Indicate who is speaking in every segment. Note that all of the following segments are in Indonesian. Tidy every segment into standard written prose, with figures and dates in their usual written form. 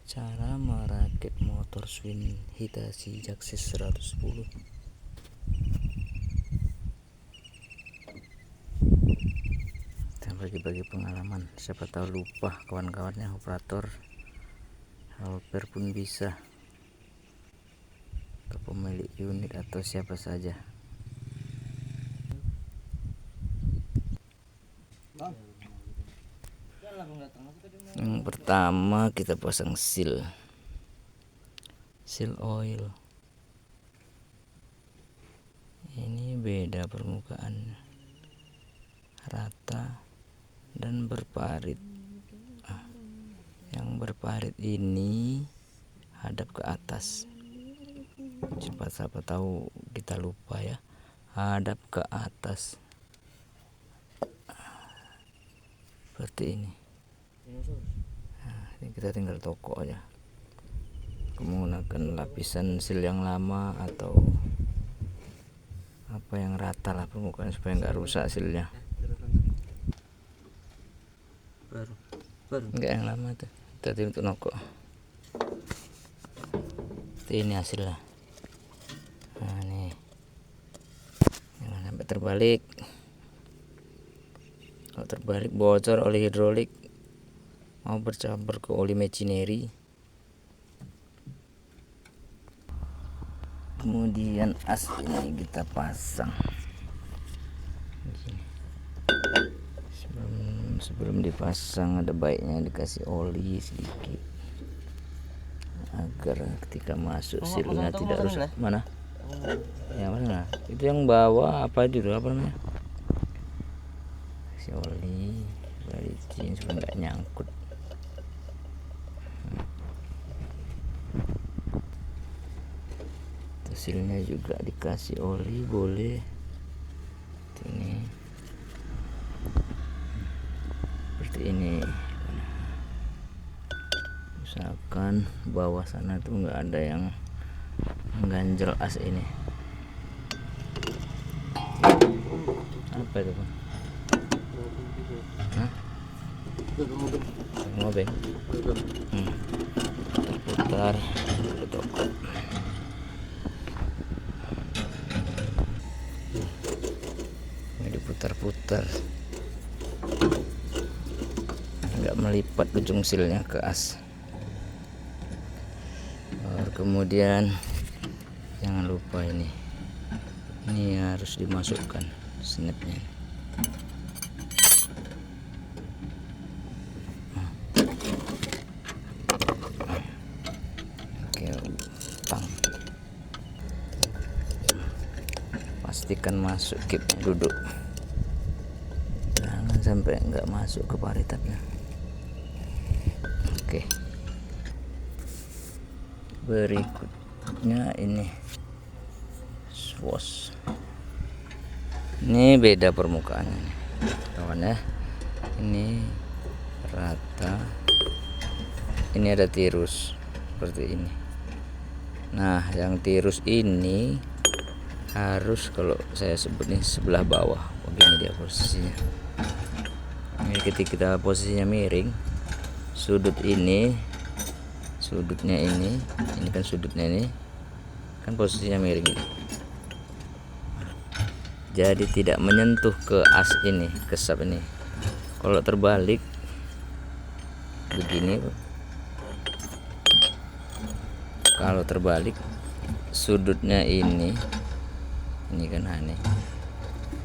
Speaker 1: Cara merakit motor Schwinn Hitachi Jaxis 110. Kita bagi-bagi pengalaman, siapa tahu lupa kawan-kawannya operator helper pun bisa, atau pemilik unit atau siapa saja. Yang pertama kita pasang seal oil. Ini beda permukaan, rata dan berparit. Yang berparit ini hadap ke atas. Siapa tahu kita lupa ya, hadap ke atas seperti ini. Nah, ini kita tinggal toko aja, menggunakan lapisan seal yang lama atau apa yang rata lah permukaan supaya nggak rusak sealnya. Baru enggak yang lama tuh tadi untuk noko. Ini hasilnya. Nah, nih jangan sampai terbalik. Kalau terbalik bocor oli hidrolik, mau bercampur ke oli machinery. Kemudian as ini kita pasang. Sebelum dipasang ada baiknya dikasih oli sedikit agar ketika masuk sealnya tidak rusak. Mana? Yang mana? Itu yang bawah apa itu? Apa namanya? Kasih oli, balikin supaya nggak nyangkut. Sealnya juga dikasih oli boleh. Ini seperti ini. Misalkan bawah sana tuh nggak ada yang mengganjel as ini. Apa itu, Pak? Hah? Ngobeng. Putar ke toko. Ini diputar-putar, nggak melipat ujung silnya ke as. Kemudian jangan lupa ini harus dimasukkan snapnya. Oke, pang. Pastikan masuk kipnya duduk, jangan sampai nggak masuk ke paritatnya. Oke, berikutnya ini swash. Ini beda permukaannya nih, kawan ya. Ini rata, ini ada tirus seperti ini. Nah, yang tirus ini harus, kalau saya sebut ini sebelah bawah, begini dia posisinya. Ini ketika kita posisinya miring, sudutnya ini kan sudutnya ini kan posisinya miring, jadi tidak menyentuh ke as ini, ke sub ini. Kalau terbalik begini, kalau terbalik sudutnya ini kan aneh,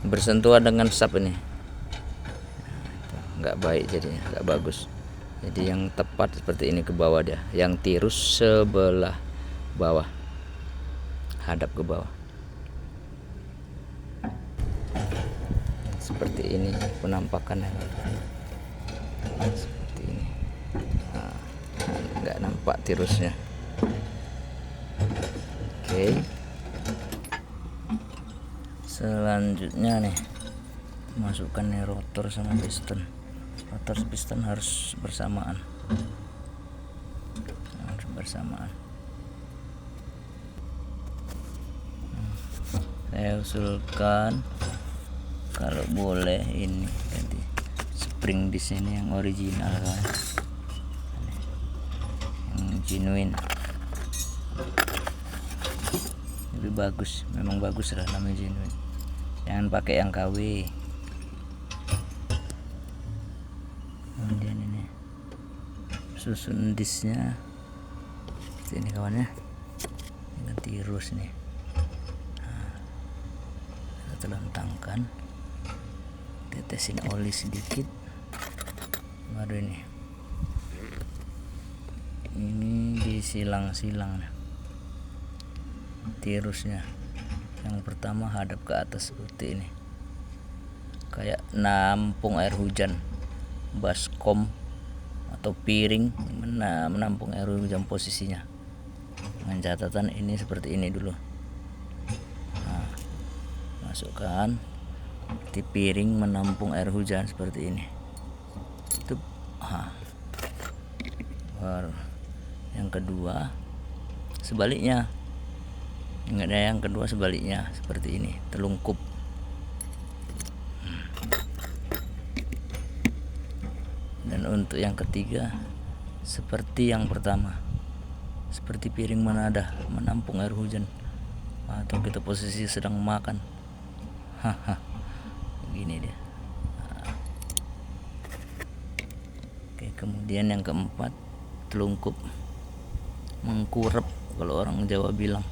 Speaker 1: bersentuhan dengan sub ini, nggak baik, jadinya nggak bagus. Jadi yang tepat seperti ini, ke bawah dia, yang tirus sebelah bawah, hadap ke bawah. Seperti ini penampakannya, seperti ini. Nah, nggak nampak tirusnya. Oke, selanjutnya nih, masukkan nih rotor sama piston. Rotor piston harus bersamaan, saya usulkan kalau boleh ini ganti spring di sini yang original kan, yang genuine, lebih bagus, memang bagus lah namanya genuine, jangan pakai yang KW. Kemudian ini susun disnya ini kawannya, dengan tirus nih. Nah, kita telentangkan, tetesin oli sedikit, baru ini disilang-silang tirusnya. Yang pertama hadap ke atas seperti ini, kayak nampung air hujan, baskom atau piring menampung air hujan posisinya, dengan catatan ini seperti ini dulu. Nah, masukkan di piring menampung air hujan seperti ini. Itu baru yang kedua sebaliknya, yang kedua sebaliknya seperti ini, telungkup. Dan untuk yang ketiga seperti yang pertama, seperti piring menadah menampung air hujan, atau kita posisi sedang makan. Begini dia. Oke, kemudian yang keempat, telungkup, mengkurep kalau orang Jawa bilang.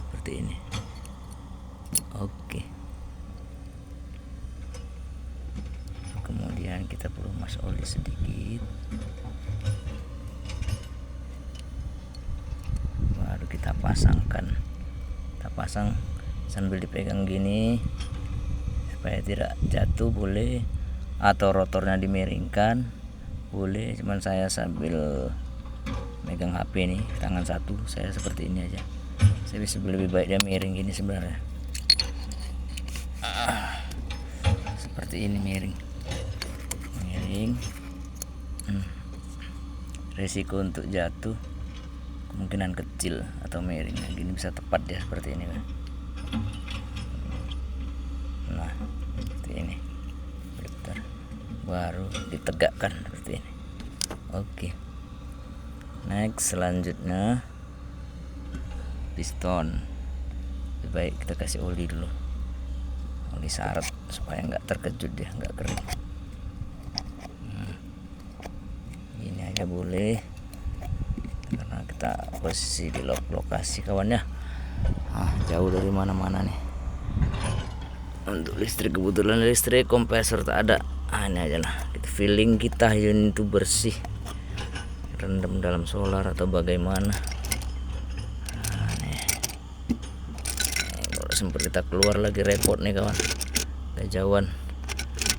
Speaker 1: Seperti ini. Oke. Kemudian kita perlu masuk oli sedikit, baru kita pasangkan. Kita pasang sambil dipegang gini supaya tidak jatuh, boleh, atau rotornya dimiringkan boleh. Cuman saya sambil megang HP nih, tangan satu, saya seperti ini aja. Saya bisa lebih baik dia miring gini sebenarnya. Seperti ini miring. Resiko untuk jatuh kemungkinan kecil, atau miring gini bisa tepat dia seperti ini kan. Nah, seperti ini. Bentar. Baru ditegakkan seperti ini. Oke. Next, selanjutnya piston. Lebih baik kita kasih oli dulu, oli syarat supaya nggak terkejut dia, nggak kering. Ini aja boleh, karena kita posisi di lokasi kawannya, jauh dari mana-mana nih. Untuk listrik, kebetulan listrik kompresor tak ada. Ini aja lah, kita feeling kita unit itu bersih, rendam dalam solar atau bagaimana. Sempat kita keluar lagi repot nih kawan, kejauhan,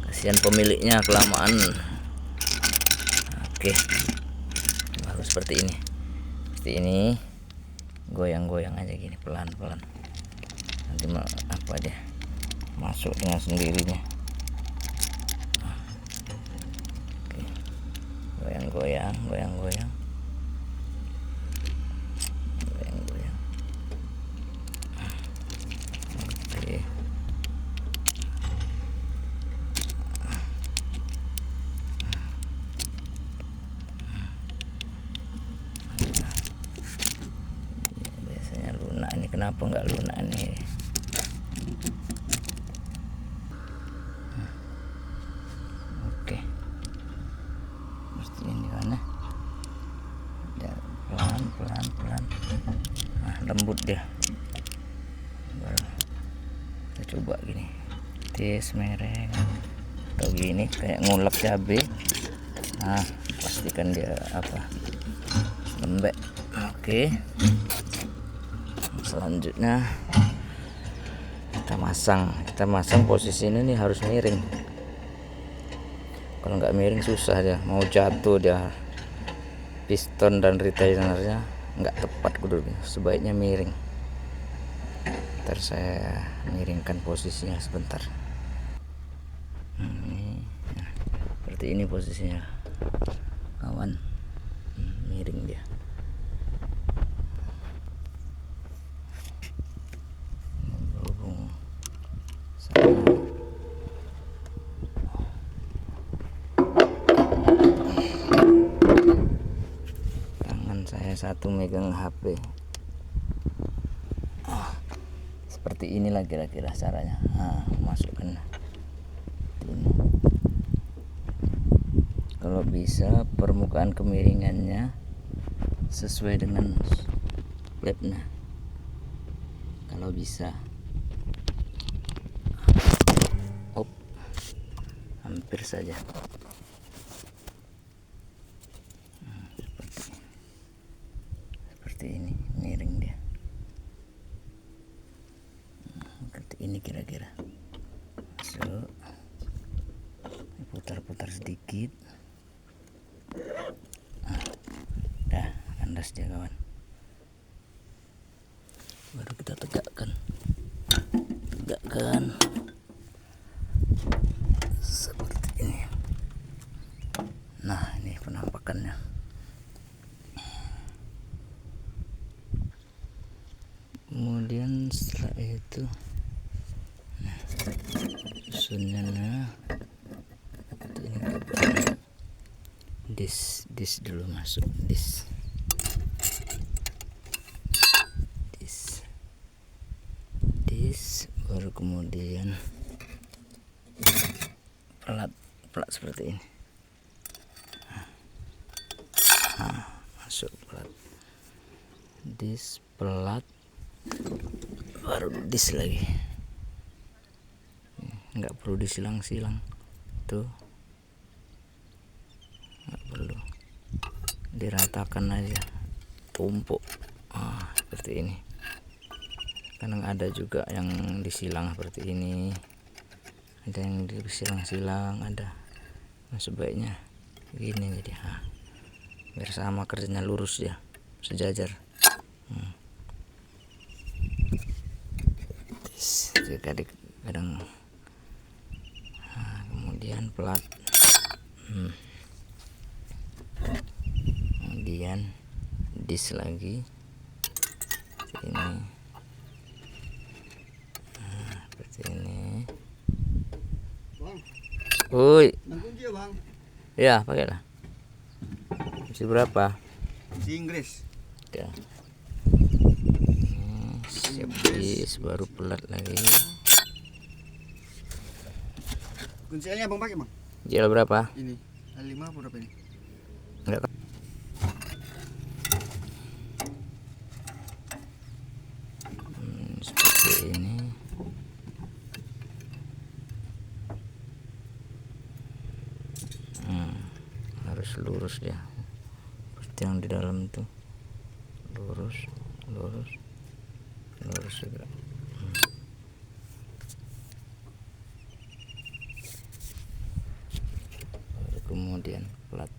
Speaker 1: kasihan pemiliknya kelamaan. Oke, baru seperti ini, goyang-goyang aja gini pelan-pelan, nanti apa dia masuk dengan sendirinya. Oke, goyang-goyang. Kenapa nggak lunak nih? Oke, mesti ini kan ya, pelan. Lembut dia. Baru kita coba gini, tes mereng atau gini kayak ngulek cabai. Pastikan dia lembek. Oke. Selanjutnya kita masang posisi ini nih harus miring. Kalau nggak miring susah dia, mau jatuh dia, piston dan retainernya nggak tepat kudu, sebaiknya miring. Ntar saya miringkan posisinya sebentar. Seperti ini posisinya kawan, miring dia. satu megang HP. Seperti inilah kira-kira caranya. Masukkan ini. Kalau bisa permukaan kemiringannya sesuai dengan flatnya, kalau bisa. Hampir saja. Seperti ini, miring dia. Seperti ini kira-kira. Masuk, putar-putar sedikit. Dah kandas dia kawan. Baru kita tegakkan seperti ini. Nah, ini penampakannya. Kemudian setelah itu susunnya, ini dis dulu masuk, dis baru kemudian pelat seperti ini. Masuk pelat, dis, pelat, baru dis lagi. Nggak perlu disilang-silang tuh, nggak perlu, diratakan aja, tumpuk. Seperti ini. Kadang ada juga yang disilang seperti ini, ada yang disilang-silang, ada. Nah, sebaiknya gini jadi, biar sama kerjanya, lurus ya, sejajar. Kadang kemudian pelat, kemudian dis lagi ini. Seperti ini. Woi. Ya, pakailah. Isi berapa?
Speaker 2: Isi Inggris.
Speaker 1: Ya. Siap dis, baru pelat lagi.
Speaker 2: Kuncinya abang pakai bang?
Speaker 1: Jual berapa?
Speaker 2: Ini L5 berapa ini?
Speaker 1: Enggak. Seperti ini. Harus lurus dia, seperti yang di dalam itu, lurus juga. Baru kemudian pelat.